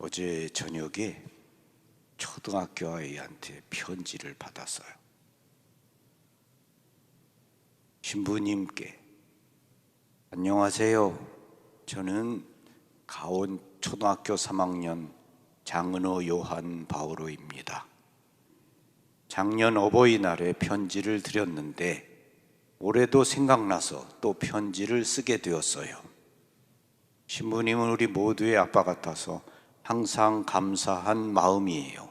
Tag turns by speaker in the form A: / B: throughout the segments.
A: 어제 저녁에 초등학교 아이한테 편지를 받았어요. 신부님께 안녕하세요. 저는 가온 초등학교 3학년 장은호 요한 바오로입니다. 작년 어버이날에 편지를 드렸는데 올해도 생각나서 또 편지를 쓰게 되었어요. 신부님은 우리 모두의 아빠 같아서 항상 감사한 마음이에요.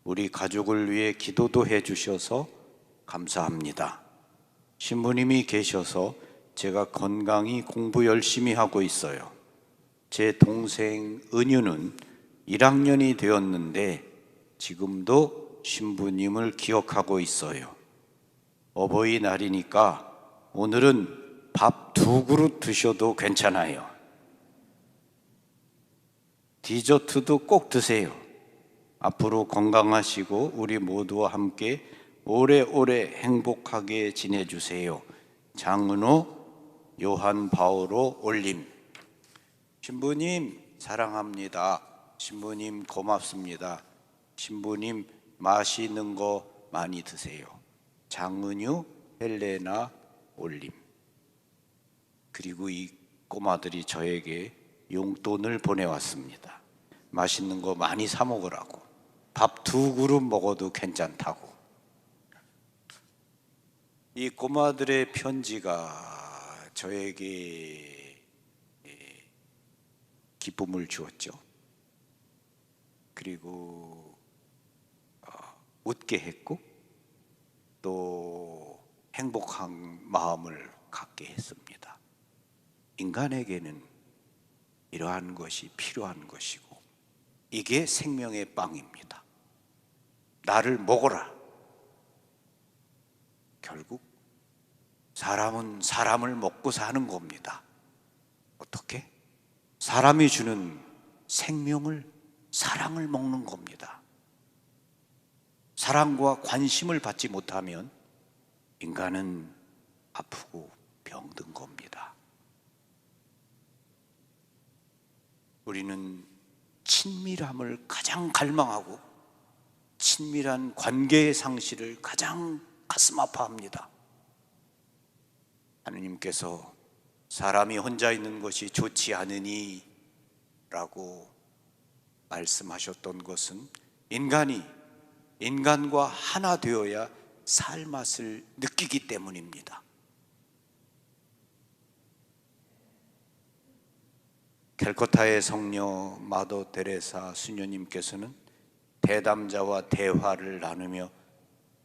A: 우리 가족을 위해 기도도 해주셔서 감사합니다. 신부님이 계셔서 제가 건강히 공부 열심히 하고 있어요. 제 동생 은유는 1학년이 되었는데 지금도 신부님을 기억하고 있어요. 어버이날이니까 오늘은 밥 2그릇 드셔도 괜찮아요. 디저트도 꼭 드세요. 앞으로 건강하시고 우리 모두와 함께 오래오래 행복하게 지내주세요. 장은호 요한 바오로 올림. 신부님 사랑합니다. 신부님 고맙습니다. 신부님 맛있는 거 많이 드세요. 장은유 헬레나 올림. 그리고 이 꼬마들이 저에게 용돈을 보내왔습니다. 맛있는 거 많이 사 먹으라고. 밥 2그릇 먹어도 괜찮다고. 이 꼬마들의 편지가 저에게 기쁨을 주었죠. 그리고 웃게 했고 또 행복한 마음을 갖게 했습니다. 인간에게는 이러한 것이 필요한 것이고 이게 생명의 빵입니다. 나를 먹어라. 결국 사람은 사람을 먹고 사는 겁니다. 어떻게? 사람이 주는 생명을, 사랑을 먹는 겁니다. 사랑과 관심을 받지 못하면 인간은 아프고 병든 겁니다. 우리는 친밀함을 가장 갈망하고 친밀한 관계의 상실을 가장 가슴 아파합니다. 하느님께서 사람이 혼자 있는 것이 좋지 않으니 라고 말씀하셨던 것은 인간이 인간과 하나 되어야 살 맛을 느끼기 때문입니다. 캘커타의 성녀 마더 데레사 수녀님께서는 대담자와 대화를 나누며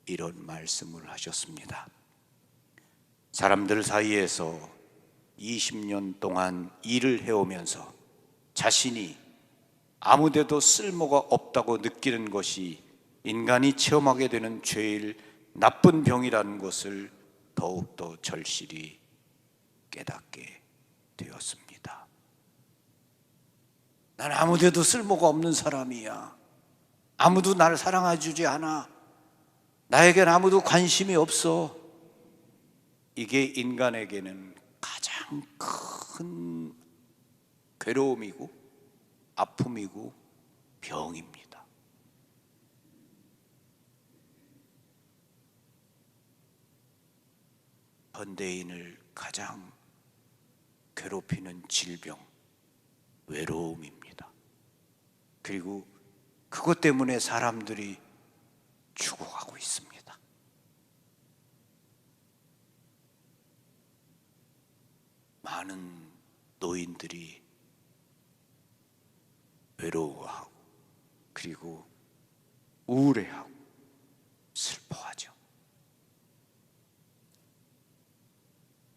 A: 이런 말씀을 하셨습니다. 사람들 사이에서 20년 동안 일을 해오면서 자신이 아무데도 쓸모가 없다고 느끼는 것이 인간이 체험하게 되는 제일 나쁜 병이라는 것을 더욱더 절실히 깨닫게 되었습니다. 난 아무데도 쓸모가 없는 사람이야. 아무도 나를 사랑해주지 않아. 나에겐 아무도 관심이 없어. 이게 인간에게는 가장 큰 괴로움이고 아픔이고 병입니다. 현대인을 가장 괴롭히는 질병, 외로움입니다. 그리고 그것 때문에 사람들이 죽어가고 있습니다. 많은 노인들이 외로워하고 그리고 우울해하고 슬퍼하죠.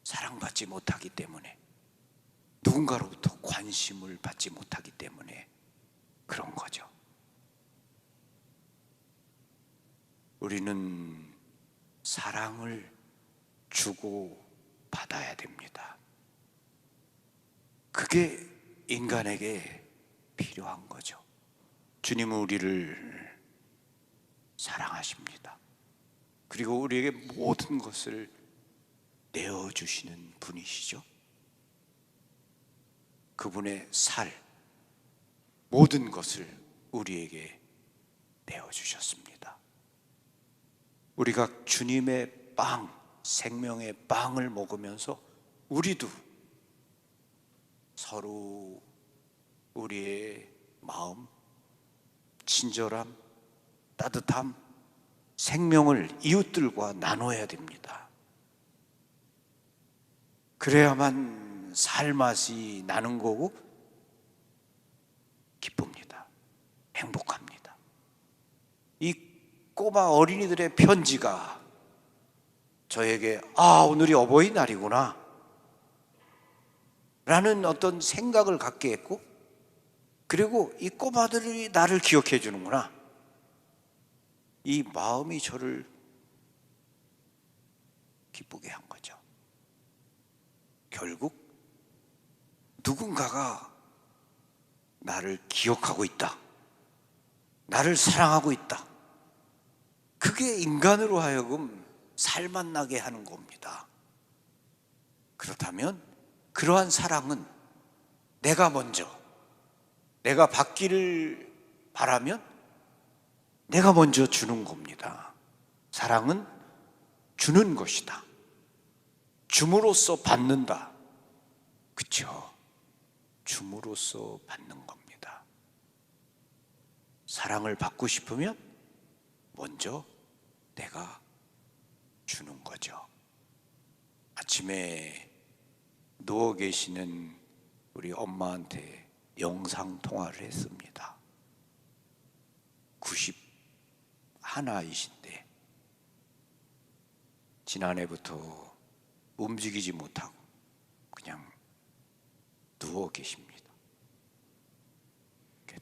A: 사랑받지 못하기 때문에, 누군가로부터 관심을 받지 못하기 때문에 그런 거죠. 우리는 사랑을 주고 받아야 됩니다. 그게 인간에게 필요한 거죠. 주님은 우리를 사랑하십니다. 그리고 우리에게 모든 것을 내어주시는 분이시죠. 그분의 살, 모든 것을 우리에게 내어주셨습니다. 우리가 주님의 빵, 생명의 빵을 먹으면서 우리도 서로 우리의 마음, 친절함, 따뜻함, 생명을 이웃들과 나눠야 됩니다. 그래야만 살맛이 나는 거고 기쁩니다. 행복합니다. 이 꼬마 어린이들의 편지가 저에게 오늘이 어버이날이구나 라는 어떤 생각을 갖게 했고, 그리고 이 꼬마들이 나를 기억해 주는구나, 이 마음이 저를 기쁘게 한 거죠. 결국 누군가가 나를 기억하고 있다, 나를 사랑하고 있다, 그게 인간으로 하여금 살맛나게 하는 겁니다. 그렇다면 그러한 사랑은 내가 먼저, 내가 받기를 바라면 내가 먼저 주는 겁니다. 사랑은 주는 것이다. 줌으로써 받는다. 그렇죠? 줌으로써 받는 겁니다. 사랑을 받고 싶으면 먼저 내가 주는 거죠. 아침에 누워 계시는 우리 엄마한테 영상 통화를 했습니다. 91이신데 지난해부터 움직이지 못하고 그냥 누워 계십니다.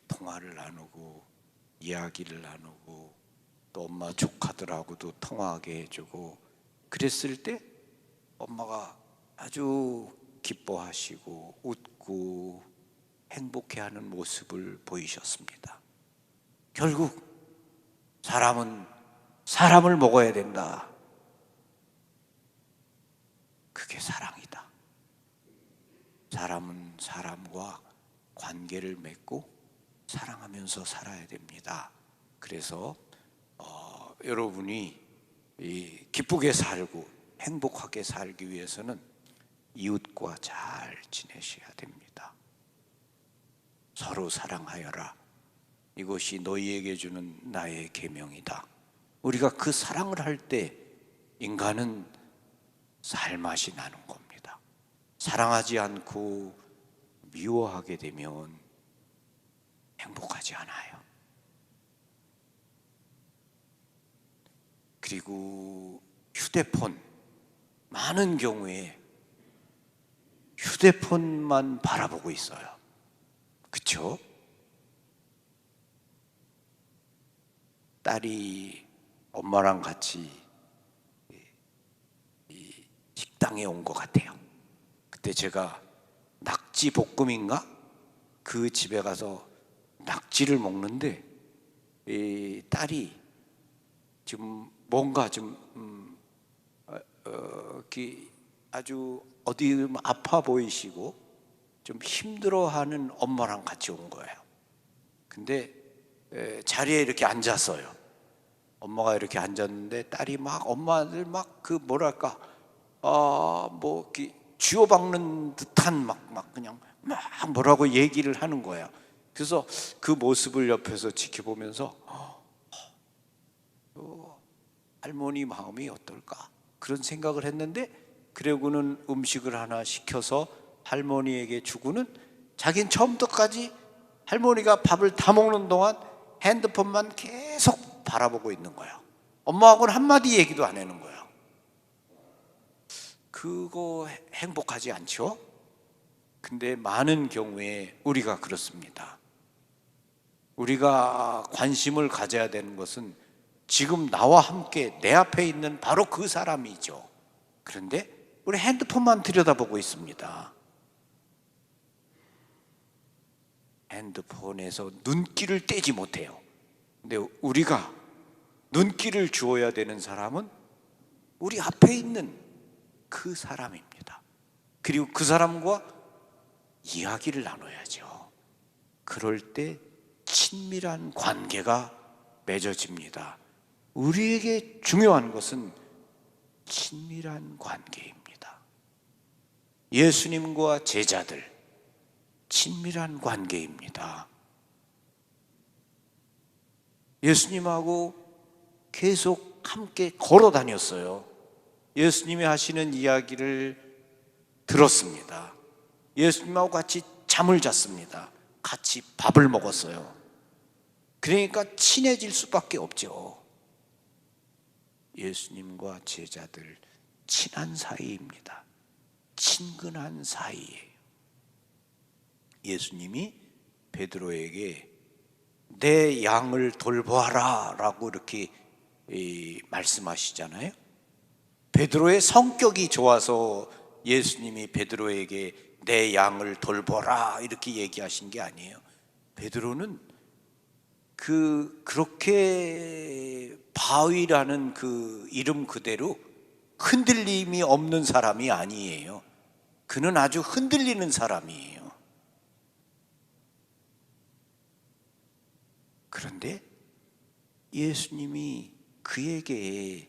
A: 통화를 나누고 이야기를 나누고 또 엄마 조카들하고도 통화하게 해주고 그랬을 때 엄마가 아주 기뻐하시고 웃고 행복해하는 모습을 보이셨습니다. 결국 사람은 사람을 먹어야 된다. 그게 사랑이다. 사람은 사람과 관계를 맺고 사랑하면서 살아야 됩니다. 그래서 여러분이 기쁘게 살고 행복하게 살기 위해서는 이웃과 잘 지내셔야 됩니다. 서로 사랑하여라. 이것이 너희에게 주는 나의 계명이다. 우리가 그 사랑을 할 때 인간은 살맛이 나는 겁니다. 사랑하지 않고 미워하게 되면 행복하지 않아요. 그리고 휴대폰, 많은 경우에 휴대폰만 바라보고 있어요. 그렇죠? 딸이 엄마랑 같이 식당에 온 것 같아요. 그때 제가 낙지 볶음인가? 그 집에 가서 낙지를 먹는데 이 딸이 지금 뭔가 좀 아주 어디 아파 보이시고 좀 힘들어하는 엄마랑 같이 온 거예요. 근데 자리에 이렇게 앉았어요. 엄마가 이렇게 앉았는데 딸이 막 엄마들 막 그 뭐랄까 뭐 이렇게 쥐어박는 듯한 막 그냥 막 뭐라고 얘기를 하는 거예요. 그래서 그 모습을 옆에서 지켜보면서 할머니 마음이 어떨까 그런 생각을 했는데, 그러고는 음식을 하나 시켜서 할머니에게 주고는 자기는 처음부터까지 할머니가 밥을 다 먹는 동안 핸드폰만 계속 바라보고 있는 거예요. 엄마하고는 한마디 얘기도 안 하는 거예요. 그거 행복하지 않죠? 근데 많은 경우에 우리가 그렇습니다. 우리가 관심을 가져야 되는 것은 지금 나와 함께 내 앞에 있는 바로 그 사람이죠. 그런데 우리 핸드폰만 들여다보고 있습니다. 핸드폰에서 눈길을 떼지 못해요. 근데 우리가 눈길을 주어야 되는 사람은 우리 앞에 있는 그 사람입니다. 그리고 그 사람과 이야기를 나눠야죠. 그럴 때 친밀한 관계가 맺어집니다. 우리에게 중요한 것은 친밀한 관계입니다. 예수님과 제자들, 친밀한 관계입니다. 예수님하고 계속 함께 걸어 다녔어요. 예수님이 하시는 이야기를 들었습니다. 예수님하고 같이 잠을 잤습니다. 같이 밥을 먹었어요. 그러니까 친해질 수밖에 없죠. 예수님과 제자들 친한 사이입니다. 친근한 사이예요. 예수님이 베드로에게 내 양을 돌보아라 라고 이렇게 말씀하시잖아요. 베드로의 성격이 좋아서 예수님이 베드로에게 내 양을 돌보라 이렇게 얘기하신 게 아니에요. 베드로는 그렇게 바위라는 그 이름 그대로 흔들림이 없는 사람이 아니에요. 그는 아주 흔들리는 사람이에요. 그런데 예수님이 그에게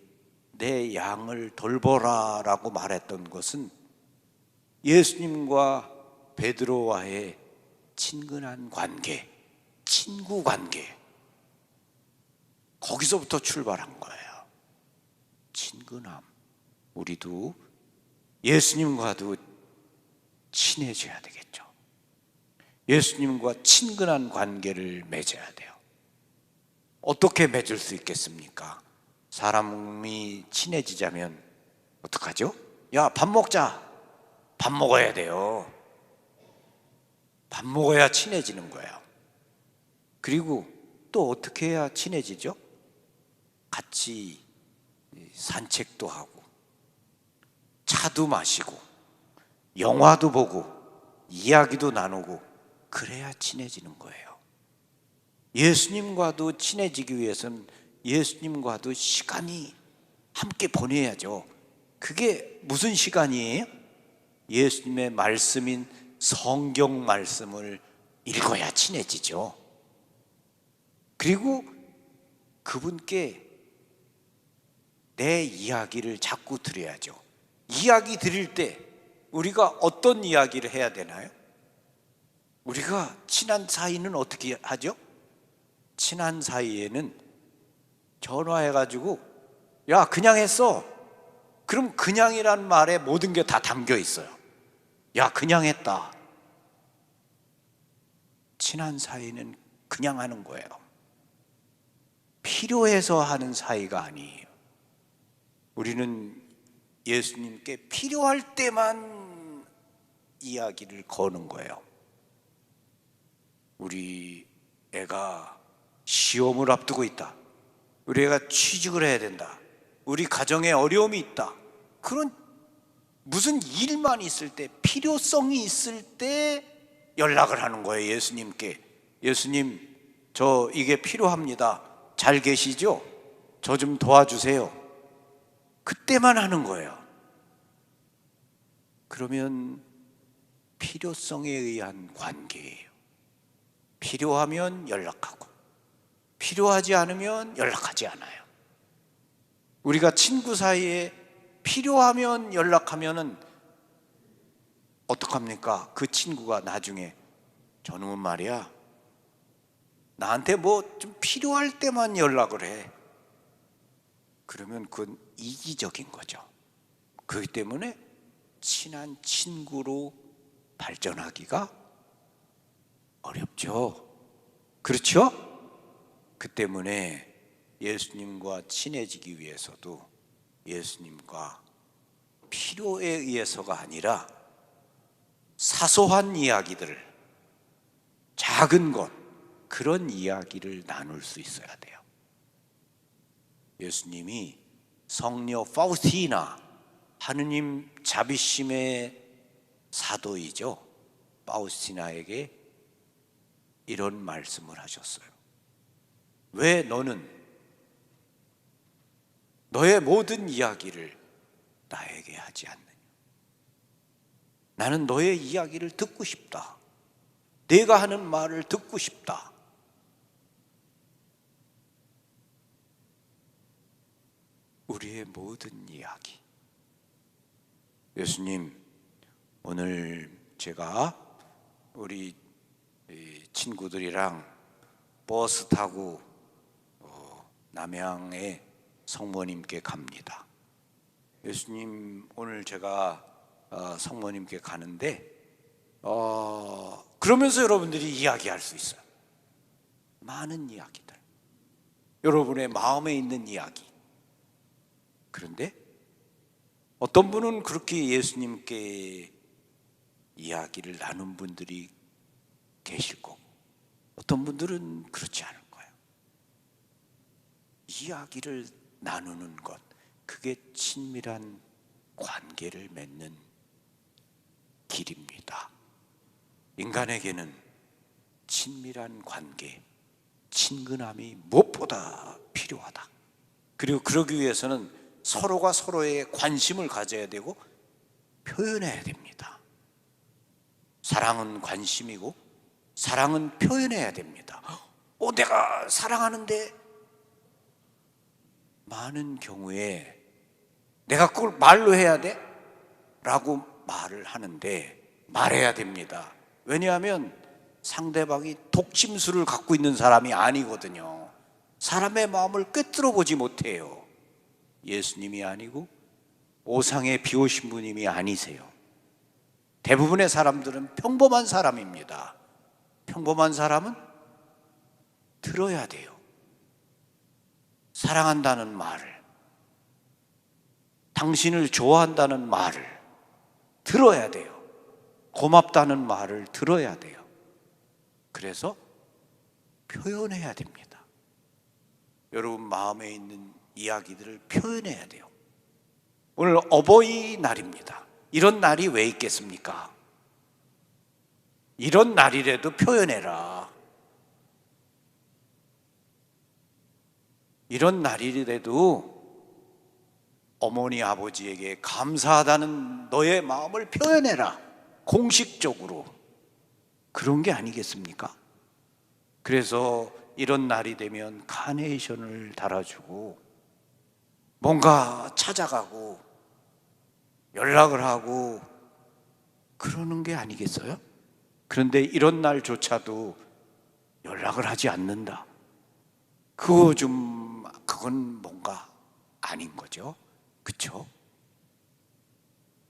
A: 내 양을 돌보라 라고 말했던 것은 예수님과 베드로와의 친근한 관계, 친구 관계, 거기서부터 출발한 거예요. 친근함. 우리도 예수님과도 친해져야 되겠죠. 예수님과 친근한 관계를 맺어야 돼요. 어떻게 맺을 수 있겠습니까? 사람이 친해지자면 어떡하죠? 야, 밥 먹자. 밥 먹어야 돼요. 밥 먹어야 친해지는 거예요. 그리고 또 어떻게 해야 친해지죠? 같이 산책도 하고 차도 마시고 영화도 보고 이야기도 나누고 그래야 친해지는 거예요. 예수님과도 친해지기 위해서는 예수님과도 시간이 함께 보내야죠. 그게 무슨 시간이에요? 예수님의 말씀인 성경 말씀을 읽어야 친해지죠. 그리고 그분께 내 이야기를 자꾸 드려야죠. 이야기 드릴 때 우리가 어떤 이야기를 해야 되나요? 우리가 친한 사이는 어떻게 하죠? 친한 사이에는 전화해가지고 야, 그냥 했어. 그럼 그냥이란 말에 모든 게 다 담겨 있어요. 야, 그냥 했다. 친한 사이는 그냥 하는 거예요. 필요해서 하는 사이가 아니에요. 우리는 예수님께 필요할 때만 이야기를 거는 거예요. 우리 애가 시험을 앞두고 있다. 우리 애가 취직을 해야 된다. 우리 가정에 어려움이 있다. 그런 무슨 일만 있을 때, 필요성이 있을 때 연락을 하는 거예요. 예수님께. 예수님, 저 이게 필요합니다. 잘 계시죠? 저 좀 도와주세요. 그때만 하는 거예요. 그러면 필요성에 의한 관계예요. 필요하면 연락하고 필요하지 않으면 연락하지 않아요. 우리가 친구 사이에 필요하면 연락하면은 어떡합니까? 그 친구가 나중에 저놈은 말이야 나한테 뭐 좀 필요할 때만 연락을 해. 그러면 그건 이기적인 거죠. 그렇기 때문에 친한 친구로 발전하기가 어렵죠. 그렇죠? 그 때문에 예수님과 친해지기 위해서도 예수님과 필요에 의해서가 아니라 사소한 이야기들을, 작은 것, 그런 이야기를 나눌 수 있어야 돼요. 예수님이 성녀 파우스티나, 하느님 자비심의 사도이죠, 파우스티나에게 이런 말씀을 하셨어요. 왜 너는 너의 모든 이야기를 나에게 하지 않느냐? 나는 너의 이야기를 듣고 싶다. 내가 하는 말을 듣고 싶다. 우리의 모든 이야기. 예수님, 오늘 제가 우리 친구들이랑 버스 타고 남양에 성모님께 갑니다. 예수님, 오늘 제가 성모님께 가는데 그러면서 여러분들이 이야기할 수 있어요. 많은 이야기들, 여러분의 마음에 있는 이야기. 그런데 어떤 분은 그렇게 예수님께 이야기를 나눈 분들이 계실 거고, 어떤 분들은 그렇지 않을 거예요. 이야기를 나누는 것, 그게 친밀한 관계를 맺는 길입니다. 인간에게는 친밀한 관계, 친근함이 무엇보다 필요하다. 그리고 그러기 위해서는 서로가 서로의 관심을 가져야 되고 표현해야 됩니다. 사랑은 관심이고 사랑은 표현해야 됩니다. 내가 사랑하는데, 많은 경우에 내가 그걸 말로 해야 돼? 라고 말을 하는데 말해야 됩니다. 왜냐하면 상대방이 독심술을 갖고 있는 사람이 아니거든요. 사람의 마음을 꿰뚫어 보지 못해요. 예수님이 아니고 오상에 비오신 분님이 아니세요. 대부분의 사람들은 평범한 사람입니다. 평범한 사람은 들어야 돼요. 사랑한다는 말을, 당신을 좋아한다는 말을 들어야 돼요. 고맙다는 말을 들어야 돼요. 그래서 표현해야 됩니다. 여러분 마음에 있는 이야기들을 표현해야 돼요. 오늘 어버이날입니다. 이런 날이 왜 있겠습니까? 이런 날이라도 표현해라. 이런 날이라도 어머니 아버지에게 감사하다는 너의 마음을 표현해라. 공식적으로. 그런 게 아니겠습니까? 그래서 이런 날이 되면 카네이션을 달아주고 뭔가 찾아가고 연락을 하고 그러는 게 아니겠어요? 그런데 이런 날조차도 연락을 하지 않는다. 그건 뭔가 아닌 거죠. 그렇죠?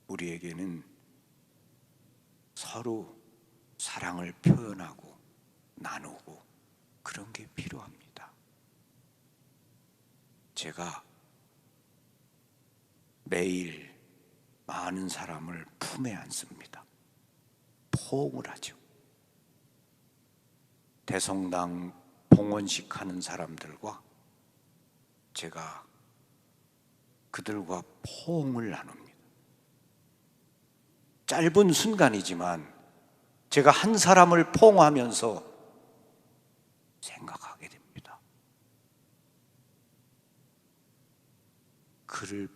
A: 우리에게는 서로 사랑을 표현하고 나누고 그런 게 필요합니다. 제가 매일 많은 사람을 품에 안습니다. 포옹을 하죠. 대성당 봉헌식 하는 사람들과 제가 그들과 포옹을 나눕니다. 짧은 순간이지만 제가 한 사람을 포옹하면서 생각하게 됩니다. 그를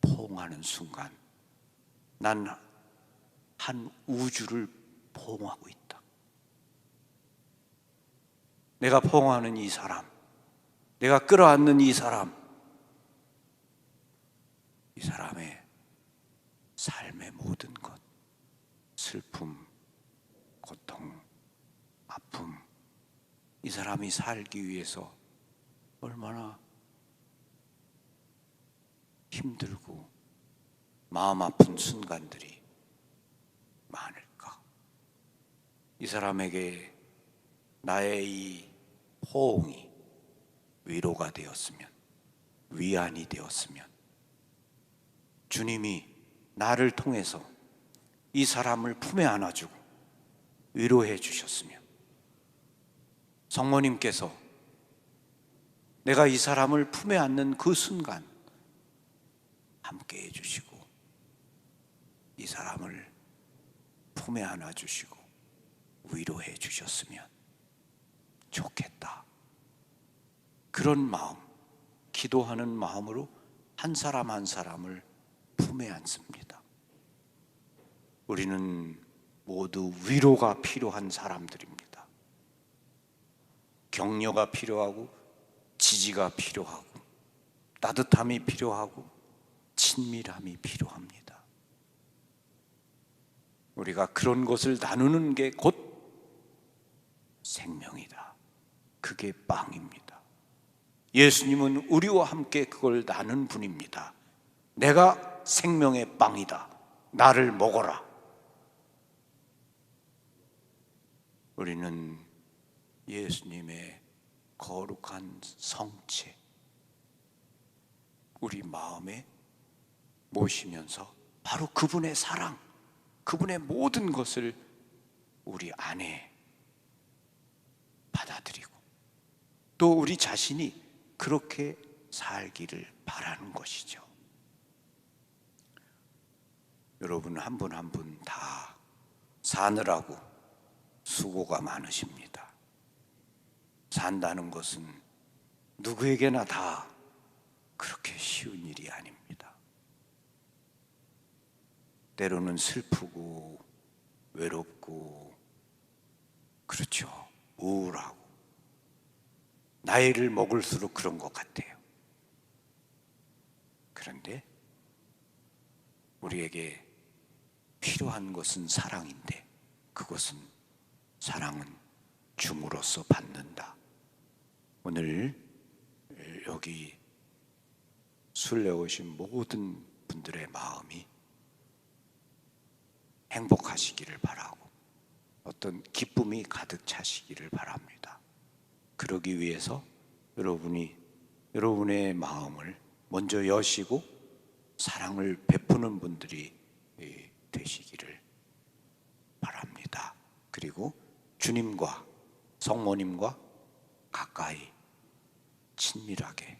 A: 포옹하는 순간 난 한 우주를 포옹하고 있다. 내가 포옹하는 이 사람, 내가 끌어안는 이 사람, 이 사람의 삶의 모든 것, 슬픔, 고통, 아픔, 이 사람이 살기 위해서 얼마나 힘들고 마음 아픈 순간들이 많을까. 이 사람에게 나의 이 포옹이 위로가 되었으면, 위안이 되었으면, 주님이 나를 통해서 이 사람을 품에 안아주고 위로해 주셨으면, 성모님께서 내가 이 사람을 품에 안는 그 순간 함께 해주시고 이 사람을 품에 안아주시고 위로해 주셨으면 좋겠다. 그런 마음, 기도하는 마음으로 한 사람 한 사람을 품에 안습니다. 우리는 모두 위로가 필요한 사람들입니다. 격려가 필요하고 지지가 필요하고 따뜻함이 필요하고 친밀함이 필요합니다. 우리가 그런 것을 나누는 게 곧 생명이다. 그게 빵입니다. 예수님은 우리와 함께 그걸 나눈 분입니다. 내가 생명의 빵이다. 나를 먹어라. 우리는 예수님의 거룩한 성체 우리 마음에 모시면서 바로 그분의 사랑, 그분의 모든 것을 우리 안에 받아들이고 또 우리 자신이 그렇게 살기를 바라는 것이죠. 여러분 한 분 한 분 다 사느라고 수고가 많으십니다. 산다는 것은 누구에게나 다 그렇게 쉬운 일이 아닙니다. 때로는 슬프고 외롭고 그렇죠. 우울하고 나이를 먹을수록 그런 것 같아요. 그런데 우리에게 필요한 것은 사랑인데 그것은 사랑은 줌으로써 받는다. 오늘 여기 순례 오신 모든 분들의 마음이 행복하시기를 바라고 어떤 기쁨이 가득 차시기를 바랍니다. 그러기 위해서 여러분이 여러분의 마음을 먼저 여시고 사랑을 베푸는 분들이 되시기를 바랍니다. 그리고 주님과 성모님과 가까이 친밀하게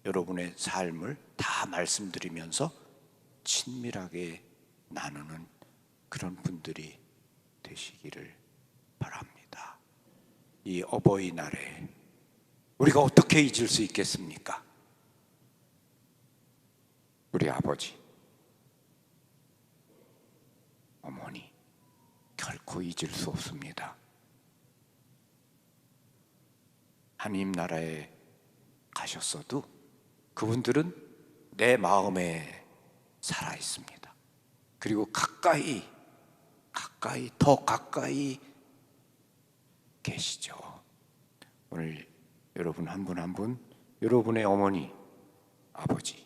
A: 여러분의 삶을 다 말씀드리면서 친밀하게 나누는 그런 분들이 되시기를 바랍니다. 이 어버이날에 우리가 어떻게 잊을 수 있겠습니까? 우리 아버지, 어머니 결코 잊을 수 없습니다. 하나님 나라에 가셨어도 그분들은 내 마음에 살아 있습니다. 그리고 가까이 더 가까이 계시죠. 오늘 여러분 한 분 한 분 여러분의 어머니, 아버지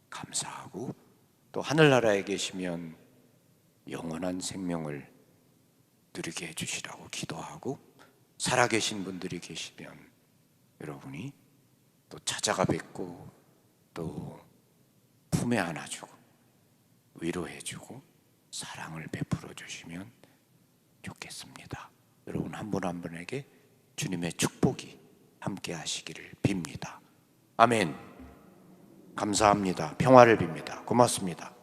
A: 감사하고 또 하늘나라에 계시면 영원한 생명을 누리게 해주시라고 기도하고 살아계신 분들이 계시면 여러분이 또 찾아가 뵙고 또 품에 안아주고 위로해주고 사랑을 베풀어 주시면 좋겠습니다. 여러분 한 분 한 분에게 주님의 축복이 함께 하시기를 빕니다. 아멘. 감사합니다. 평화를 빕니다. 고맙습니다.